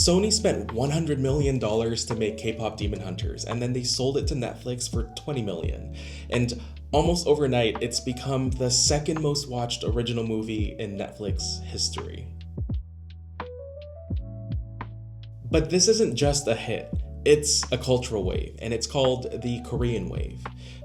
Sony spent $100 million to make K-pop Demon Hunters, and then they sold it to Netflix for $20 million. And almost overnight, it's become the second most watched original movie in Netflix history. But this isn't just a hit, it's a cultural wave, and it's called the Korean wave.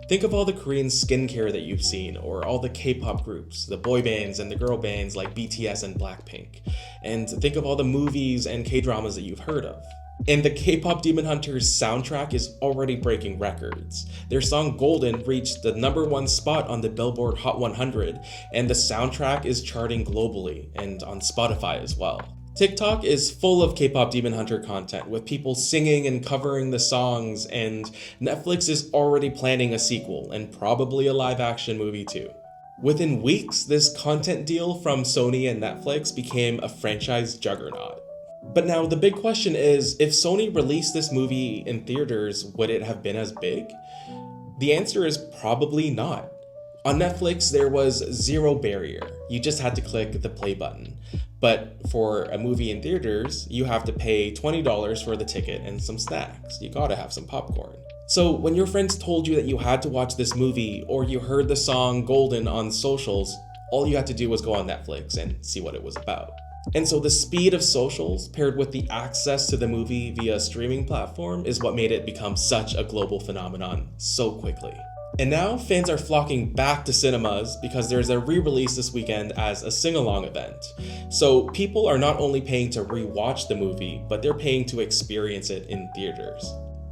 Think of all the Korean skincare that you've seen, or all the K-pop groups, the boy bands and the girl bands like BTS and Blackpink. And think of all the movies and K-dramas that you've heard of. And the K-pop Demon Hunters soundtrack is already breaking records. Their song Golden reached the #1 spot on the Billboard Hot 100, and the soundtrack is charting globally and on Spotify as well. TikTok is full of K-pop Demon Hunter content with people singing and covering the songs, and Netflix is already planning a sequel and probably a live-action movie too. Within weeks, this content deal from Sony and Netflix became a franchise juggernaut. But now the big question is, if Sony released this movie in theaters, would it have been as big? The answer is probably not. On Netflix, there was zero barrier. You just had to click the play button. But for a movie in theaters, you have to pay $20 for the ticket and some snacks. You gotta have some popcorn. So when your friends told you that you had to watch this movie, or you heard the song Golden on socials, all you had to do was go on Netflix and see what it was about. And so the speed of socials paired with the access to the movie via a streaming platform is what made it become such a global phenomenon so quickly. And now fans are flocking back to cinemas because there's a re-release this weekend as a sing-along event. So people are not only paying to re-watch the movie, but they're paying to experience it in theaters.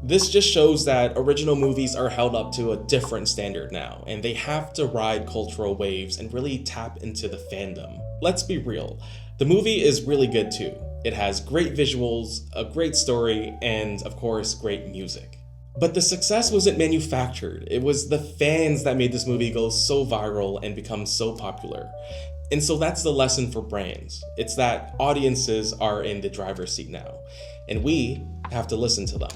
This just shows that original movies are held up to a different standard now, and they have to ride cultural waves and really tap into the fandom. Let's be real, the movie is really good too. It has great visuals, a great story, and of course, great music. But the success wasn't manufactured. It was the fans that made this movie go so viral and become so popular. And so that's the lesson for brands. It's that audiences are in the driver's seat now, and we have to listen to them.